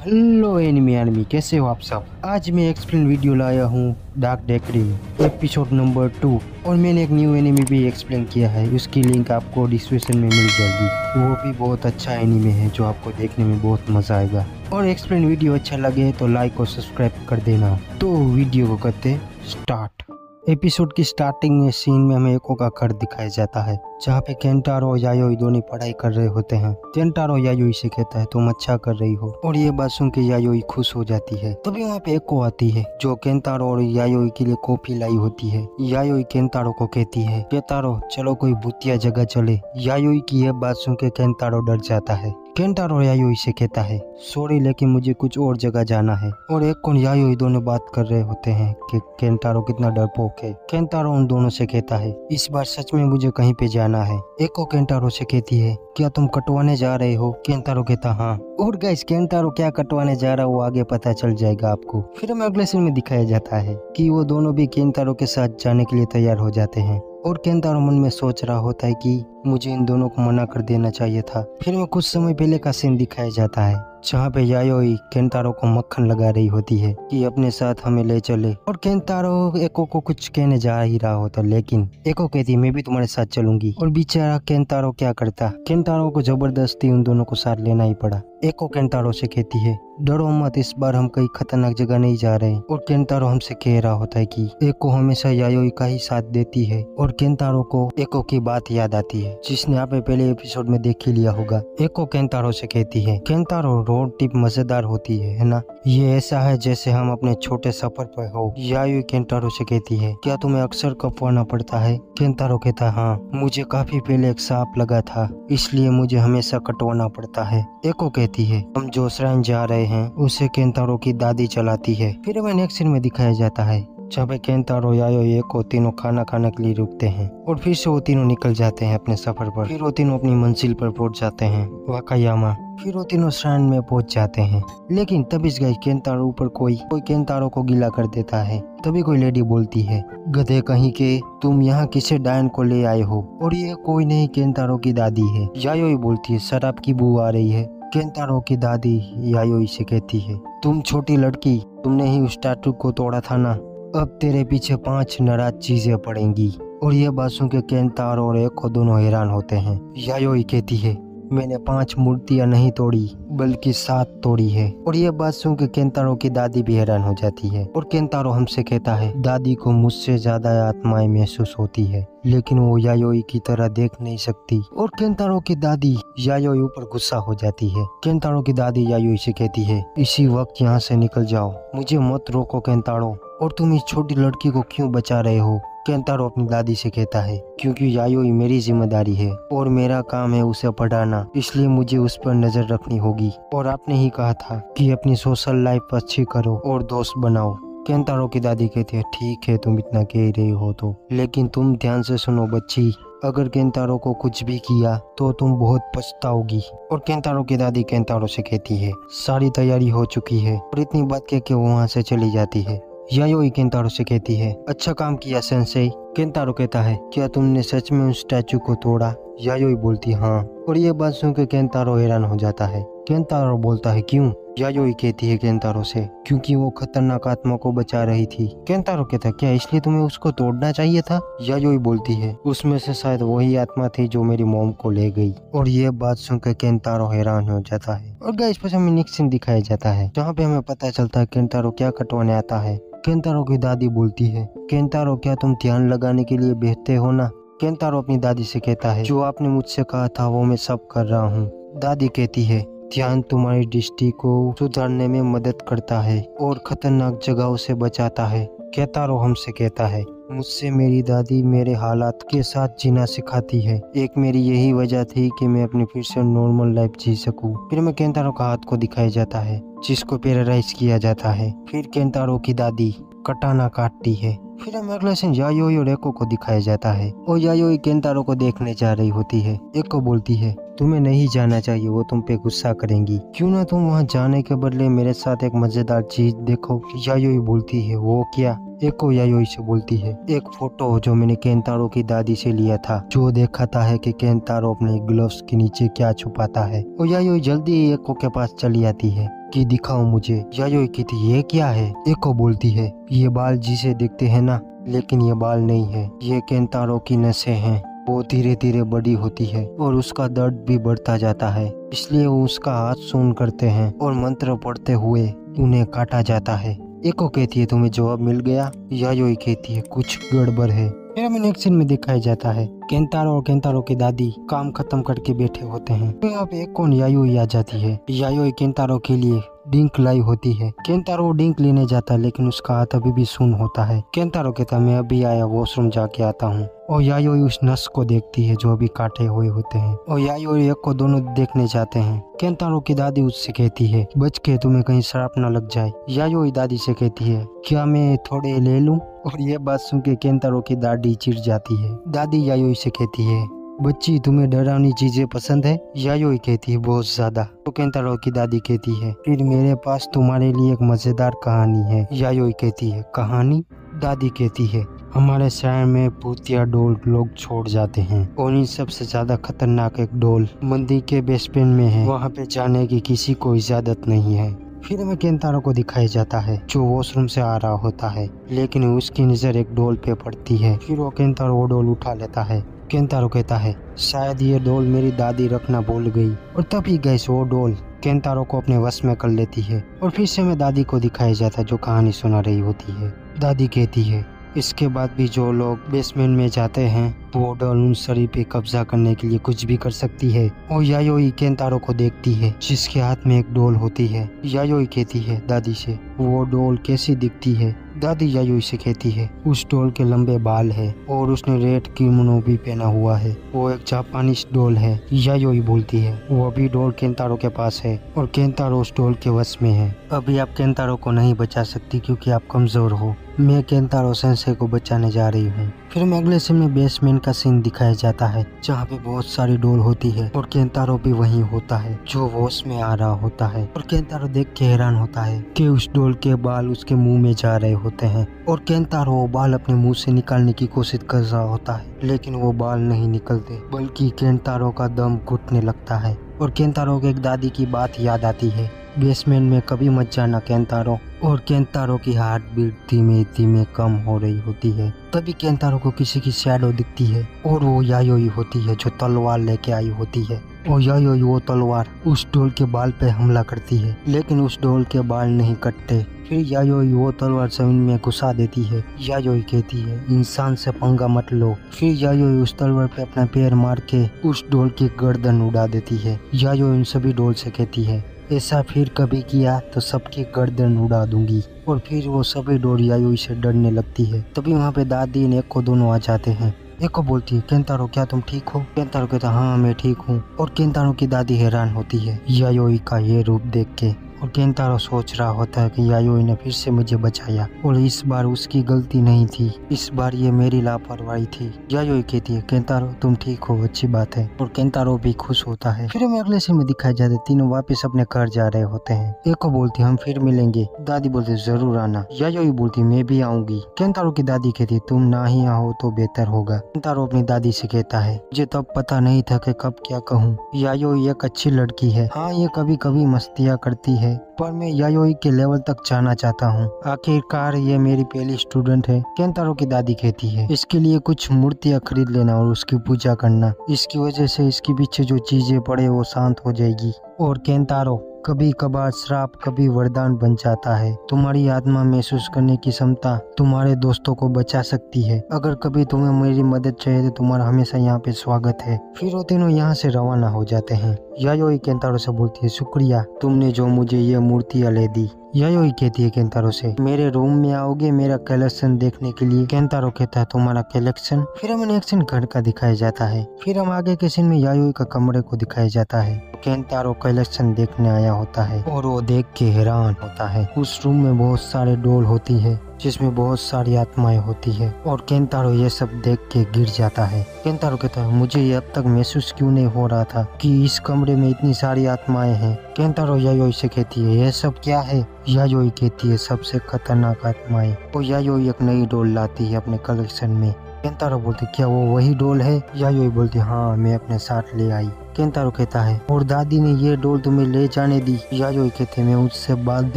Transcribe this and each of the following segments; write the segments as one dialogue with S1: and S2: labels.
S1: Hello enemy enemy, कैसे हो आप सब। आज मैं एक्सप्लेन वीडियो लाया हूँ डार्क डेक्रीम एपिसोड नंबर 2 और मैंने एक न्यू एनिमी भी एक्सप्लेन किया है। उसकी लिंक आपको डिस्क्रिप्शन में मिल जाएगी। वो भी बहुत अच्छा एनिमी है जो आपको देखने में बहुत मजा आएगा। और एक्सप्लेन वीडियो अच्छा लगे तो लाइक और सब्सक्राइब कर देना। तो वीडियो को करते स्टार्ट। एपिसोड की स्टार्टिंग में सीन में हमें एको का घर दिखाया जाता है जहाँ पे केंटारो और यायोई दोनों पढ़ाई कर रहे होते हैं। केंटारो यायोई से कहता है तुम अच्छा कर रही हो और ये बात सुन के यायोई खुश हो जाती है। तभी वहाँ पे एको आती है जो केंटारो और यायोई के लिए कॉफी लाई होती है। यायोई केंटारो को कहती है केंटारो चलो कोई भूतिया जगह चले। यायोई की यह बात सुन के केंटारो डर जाता है। केंटारो यायोई से कहता है सॉरी लेकिन मुझे कुछ और जगह जाना है। और एको यायोई दोनों बात कर रहे होते हैं कि केंटारो कितना डरपोक है। केंटारो उन दोनों से कहता है इस बार सच में मुझे कहीं पे जाना है। एको केंटारो से कहती है क्या तुम कटवाने जा रहे हो। केंटारो कहता हाँ। और गाइस केंटारो क्या कटवाने जा रहा है वो आगे पता चल जाएगा आपको। फिर हमें अगले सीन में दिखाया जाता है कि वो दोनों भी केंटारो के साथ जाने के लिए तैयार हो जाते हैं। और केंटारो मन में सोच रहा होता है कि मुझे इन दोनों को मना कर देना चाहिए था। फिर में कुछ समय पहले का सीन दिखाया जाता है जहाँ पे यायोई केंटारो को मक्खन लगा रही होती है कि अपने साथ हमें ले चले। और केंटारो एको को कुछ कहने जा ही रहा होता लेकिन एको कहती मैं भी तुम्हारे साथ चलूंगी। और बेचारा केंटारो क्या करता, केंटारो को जबरदस्ती उन दोनों को साथ लेना ही पड़ा। एको केंटारो से कहती है डरो मत, इस बार हम कहीं खतरनाक जगह नहीं जा रहे। और केंटारो हमसे कह रहा होता है कि एको हमेशा यायोई का ही साथ देती है। और केंटारो को एको की बात याद आती है जिसने आपने पहले एपिसोड में देख ही लिया होगा। एको केंटारो से कहती है केंटारो रोड ट्रिप मजेदार होती है ना, ये ऐसा है जैसे हम अपने छोटे सफर पर हो। यायोई केंटारो से कहती है क्या तुम्हें अक्सर कपवाना पड़ता है। केंटारो कहता है हाँ, मुझे काफी पहले एक सांप लगा था इसलिए मुझे हमेशा कटवाना पड़ता है। एको कहती है हम जो श्राइन जा रहे हैं उसे केंटारो की दादी चलाती है। फिर हमें नेक्स्ट सीन में दिखाया जाता है जहाँ पे केंटारो यायोई एको तीनों खाना खाने के लिए रुकते हैं और फिर से वो तीनों निकल जाते हैं अपने सफर पर। फिर वो तीनों अपनी मंजिल पर पहुंच जाते हैं वाकायामा। फिर वो तीनों श्राइन में पहुंच जाते हैं लेकिन तभी गई केंटारो ऊपर कोई केंटारो को गीला कर देता है। तभी कोई लेडी बोलती है गधे कहीं के, तुम यहाँ किसे डायन को ले आए हो। और ये कोई नहीं केंटारो की दादी है। यायोई बोलती है शराब की बू आ रही है। केंटारो की दादी यायोई से कहती है तुम छोटी लड़की, तुमने ही उस स्टैचू को तोड़ा था ना, अब तेरे पीछे 5 नाराज चीजें पड़ेंगी। और ये बात सुन के केंटारो और एको दोनों हैरान होते हैं। यायोई कहती है मैंने 5 मूर्तियां नहीं तोड़ी बल्कि 7 तोड़ी है। और ये बात सुन के केंटारो की दादी भी हैरान हो जाती है। और केंटारो हमसे कहता है दादी को मुझसे ज्यादा आत्माएं महसूस होती है लेकिन वो यायोई की तरह देख नहीं सकती। और केंटारो की दादी यायोई ऊपर गुस्सा हो जाती है। केंटारो की दादी यायोई से कहती है इसी वक्त यहाँ से निकल जाओ, मुझे मत रोको केंटारो। और तुम इस छोटी लड़की को क्यों बचा रहे हो। केंटारो अपनी दादी से कहता है क्योंकि यायोई मेरी जिम्मेदारी है और मेरा काम है उसे पढ़ाना, इसलिए मुझे उस पर नजर रखनी होगी। और आपने ही कहा था कि अपनी सोशल लाइफ अच्छी करो और दोस्त बनाओ। केंटारो की दादी कहती है ठीक है तुम इतना कह रही हो तो, लेकिन तुम ध्यान से सुनो बच्ची, अगर केंटारो को कुछ भी किया तो तुम बहुत पछताओगी। और केंटारो की दादी केंटारो से कहती है सारी तैयारी हो चुकी है। और इतनी बात कह के वो वहाँ से चली जाती है। यायोई केंटारो से कहती है अच्छा काम किया सेंसेई। केंटारो कहता है क्या तुमने सच में उस स्टैचू को तोड़ा। यायोई बोलती हाँ। और ये बात सुन के केंटारो हैरान हो जाता है। केंटारो बोलता है क्यों। यायोई कहती है केंटारो से क्योंकि वो खतरनाक आत्मा को बचा रही थी। केंटारो कहता है क्या इसलिए तुम्हें उसको तोड़ना चाहिए था। यायोई बोलती है उसमें से शायद वही आत्मा थी जो मेरी मॉम को ले गई। और ये बात सुनकर केंटारो हैरान हो जाता है। और गाइस पर हमें नेक्स्ट सीन दिखाया जाता है जहाँ पे हमें पता चलता है केंटारो क्या कटवाने आता है। केंटारो की दादी बोलती है केंटारो क्या तुम ध्यान लगाने के लिए बैठते हो ना। केंटारो अपनी दादी से कहता है जो आपने मुझसे कहा था वो मैं सब कर रहा हूँ। दादी कहती है ध्यान तुम्हारी दृष्टि को सुधारने में मदद करता है और खतरनाक जगहों से बचाता है। केंटारो हमसे कहता है मुझसे मेरी दादी मेरे हालात के साथ जीना सिखाती है। एक मेरी यही वजह थी कि मैं अपनी फिर से नॉर्मल लाइफ जी सकूं। फिर मैं केंटारो का हाथ को दिखाया जाता है जिसको पैरालाइज किया जाता है। फिर केंटारो की दादी कटाना काटती है। फिर हमें अगला सीन यायोई और एको को दिखाया जाता है। और यायोई केंटारो को देखने जा रही होती है। एको बोलती है तुम्हें नहीं जाना चाहिए, वो तुम पे गुस्सा करेंगी, क्यों ना तुम वहाँ जाने के बदले मेरे साथ एक मजेदार चीज देखो। यायोई बोलती है वो क्या। एको यायोई से बोलती है एक फोटो जो मैंने केंटारो की दादी से लिया था, जो दिखाता है कि केंटारो अपने ग्लव्स के नीचे क्या छुपाता है। और यायोई जल्दी ही एको के पास चली आती है कि दिखाओ मुझे। यायोई कहती ये क्या है। एको बोलती है ये बाल जिसे देखते हैं ना, लेकिन ये बाल नहीं है, ये केंतारो की नसें हैं। वो धीरे धीरे बड़ी होती है और उसका दर्द भी बढ़ता जाता है, इसलिए वो उसका हाथ सून करते हैं और मंत्र पढ़ते हुए उन्हें काटा जाता है। एको कहती है तुम्हें जवाब मिल गया। यायोई कहती है कुछ गड़बड़ है। फिर हमें नेक्स्ट सीन में दिखाया जाता है केंतारो और केंतारो की दादी काम खत्म करके बैठे होते हैं। तो यहाँ पे एक कौन यायोई आ जाती है। यायोई केंतारो के लिए ड्रिंक लाई होती है। केंतारो ड्रिंक लेने जाता है, लेकिन उसका हाथ अभी भी सून होता है। केंतारो कहता है मैं अभी आया, वॉशरूम जाके आता हूँ। और यायोई उस नस को देखती है जो अभी काटे हुए होते हैं, और यायोई एक को दोनों देखने जाते हैं। केंतारो की दादी उससे कहती है बच के, तुम्हें कहीं श्राप न लग जाए। यायोई दादी से कहती है क्या मैं थोड़े ले लूं? और ये बात सुन के केंतारो की दादी चिढ़ जाती है। दादी यायोई से कहती है बच्ची तुम्हें डरावनी चीजें पसंद है? यायोई कहती है बहुत ज्यादा। तो केंतारो की दादी कहती है फिर मेरे पास तुम्हारे लिए एक मजेदार कहानी है। यायोई कहती है कहानी? दादी कहती है हमारे शहर में भूतिया डॉल लोग छोड़ जाते हैं, और इन सबसे ज्यादा खतरनाक एक डॉल मंदिर के बेसमेंट में है, वहाँ पे जाने की किसी को इजाजत नहीं है। फिर हमें केंतारो को दिखाया जाता है जो वॉशरूम से आ रहा होता है, लेकिन उसकी नजर एक डॉल पे पड़ती है। फिर वो केंतारो वो डॉल उठा लेता है। केंतारो कहता है शायद ये डॉल मेरी दादी रखना भूल गई, और तभी गैस वो डॉल केंतारो को अपने वश में कर लेती है। और फिर से हमें दादी को दिखाया जाता है जो कहानी सुना रही होती है। दादी कहती है इसके बाद भी जो लोग बेसमेंट में जाते हैं वो डॉल उन शरीर पे कब्जा करने के लिए कुछ भी कर सकती है। और यायोई केंतारो को देखती है जिसके हाथ में एक डॉल होती है। यायोई कहती है दादी से वो डॉल कैसी दिखती है? दादी यायोई से कहती है उस डॉल के लंबे बाल है और उसने रेड किमोनो भी पहना हुआ है, वो एक जापानीज डॉल है। यायोई बोलती है वो अभी डॉल केंतारो के पास है और केंतारो उस डॉल के वश में है। अभी आप केंतारो को नहीं बचा सकती क्योंकि आप कमजोर हो। मैं केंतारो सेंसे को बचाने जा रही हूँ। फिर हमें अगले सीन में बेसमेंट का सीन दिखाया जाता है जहाँ पे बहुत सारी डॉल होती है और केंतारो भी वहीं होता है जो वॉश में आ रहा होता है। और केंतारो देख के हैरान होता है कि उस डॉल के बाल उसके मुंह में जा रहे होते हैं, और केंतारो वो बाल अपने मुंह से निकालने की कोशिश कर रहा होता है, लेकिन वो बाल नहीं निकलते, बल्कि केंतारो का दम घुटने लगता है। और केंतारो के एक दादी की बात याद आती है बेसमेंट में कभी मत जाना केंतारो। और केंतारो की हार्ट बीट धीमे धीमे कम हो रही होती है। तभी केंतारो को किसी की शैडो दिखती है और वो यायोई होती है जो तलवार लेके आई होती है। और यायोई वो तलवार उस डॉल के बाल पे हमला करती है, लेकिन उस डॉल के बाल नहीं कटते। फिर यायोई वो तलवार जमीन में घुसा देती है। यायोई कहती है इंसान से पंगा मत लो। फिर यायोई उस तलवार पे अपना पैर मार के उस डॉल की गर्दन उड़ा देती है। यायोई उन सभी डॉल से कहती है ऐसा फिर कभी किया तो सबकी गर्दन उड़ा दूंगी। और फिर वो सभी डॉल यायोई से डरने लगती है। तभी वहाँ पे दादी ने एको दोनों आ जाते हैं। एको बोलती है केंतारो क्या तुम ठीक हो? केंतारो कहता हाँ मैं ठीक हूँ। और केंतारो की दादी हैरान होती है यायोई का ये रूप देख के। और केंतारो सोच रहा होता है कि यायोई ने फिर से मुझे बचाया और इस बार उसकी गलती नहीं थी, इस बार ये मेरी लापरवाही थी। यायोई कहती है केंतारो तुम ठीक हो, अच्छी बात है। और केंतारो भी खुश होता है। फिर हमें अगले सीन में दिखाया जाता है तीनों वापस अपने घर जा रहे होते हैं। एको बोलती हम फिर मिलेंगे। दादी बोलती जरूर आना। यायोई बोलती मैं भी आऊंगी। केंतारो की दादी कहती तुम ना ही आओ तो बेहतर होगा। केंतारो अपनी दादी से कहता है मुझे तब पता नहीं था कि कब क्या कहूँ। यायोई एक अच्छी लड़की है, हाँ ये कभी कभी मस्तियाँ करती है, पर मैं यायोई के लेवल तक जाना चाहता हूँ। आखिरकार ये मेरी पहली स्टूडेंट है। केंतारो की दादी कहती है इसके लिए कुछ मूर्तियाँ खरीद लेना और उसकी पूजा करना, इसकी वजह से इसके पीछे जो चीजें पड़े वो शांत हो जाएगी। और केंतारो कभी कभार श्राप कभी वरदान बन जाता है। तुम्हारी आत्मा महसूस करने की क्षमता तुम्हारे दोस्तों को बचा सकती है। अगर कभी तुम्हें मेरी मदद चाहिए तो तुम्हारा हमेशा यहाँ पे स्वागत है। फिर वो तीनों यहाँ से रवाना हो जाते हैं। यायोई केंतारो से बोलती है शुक्रिया तुमने जो मुझे ये मूर्तियाँ ले दी। यायोई कहती है केंतारो से मेरे रूम में आओगे मेरा कलेक्शन देखने के लिए? केंतारो कहता है तुम्हारा कलेक्शन? फिर हमें एक सीन घर का दिखाया जाता है। फिर हम आगे के सीन में यायोई का कमरे को दिखाया जाता है। केंतारो कलेक्शन देखने आया होता है और वो देख के हैरान होता है। उस रूम में बहुत सारे डॉल होती है जिसमें बहुत सारी आत्माएं होती है, और केंतारो ये सब देख के गिर जाता है। केंतारो कहता है मुझे ये अब तक महसूस क्यों नहीं हो रहा था कि इस कमरे में इतनी सारी आत्माएं हैं। केंतारो यायोई से कहती है ये सब क्या है? यायोई कहती है सबसे खतरनाक आत्माएं। और यायोई एक नई डॉल लाती है अपने कलेक्शन में। केंतारो बोलती क्या वो वही डॉल है? यायोई बोलती हाँ मैं अपने साथ ले आई। केंतारो कहता है और दादी ने ये डॉल तुम्हें ले जाने दी। यायोई कहते मैं उससे बाद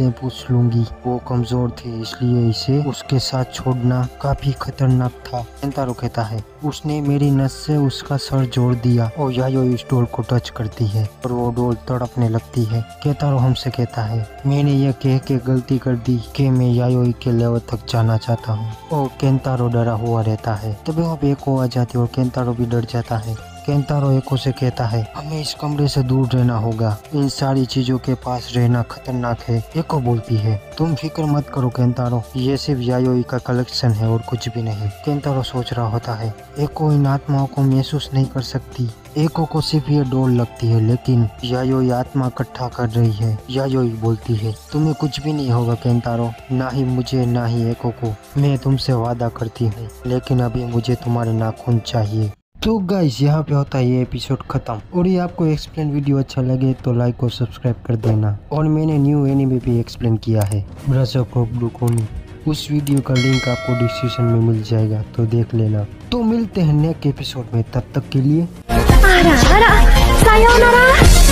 S1: में पूछ लूंगी, वो कमजोर थी इसलिए इसे उसके साथ छोड़ना काफी खतरनाक था। केंतारो कहता है उसने मेरी नस से उसका सर जोड़ दिया और यायोई उस डॉल को टच करती है और वो डॉल तड़पने लगती है। केंतारो हमसे कहता है मैंने यह कह के गलती कर दी कि मैं यायोई के लेवल तक जाना चाहता हूँ और केंतारो डरा हुआ रहता है। तभी वहाँ पे एको आ जाती है और केंतारो भी डर जाता है। केंतारो एको से कहता है हमें इस कमरे से दूर रहना होगा, इन सारी चीजों के पास रहना खतरनाक है। एको बोलती है तुम फिक्र मत करो केंतारो, ये सिर्फ यायोई का कलेक्शन है और कुछ भी नहीं। केंतारो सोच रहा होता है एको इन आत्माओं को महसूस नहीं कर सकती, एको को सिर्फ ये डोल लगती है, लेकिन यायोई आत्मा इकट्ठा कर रही है। यायोई बोलती है तुम्हें कुछ भी नहीं होगा केंतारो, ना ही मुझे ना ही एको को, मैं तुमसे वादा करती हूँ, लेकिन अभी मुझे तुम्हारे नाखून चाहिए। तो गाइस यहाँ पे होता है ये एपिसोड खत्म। और ये आपको एक्सप्लेन वीडियो अच्छा लगे तो लाइक और सब्सक्राइब कर देना। और मैंने न्यू एनिमे भी एक्सप्लेन किया है, ब्रशअप ऑफ ब्रुकोनी, उस वीडियो का लिंक आपको डिस्क्रिप्शन में मिल जाएगा, तो देख लेना। तो मिलते हैं नेक्स्ट एपिसोड में, तब तक के लिए
S2: सायोनारा।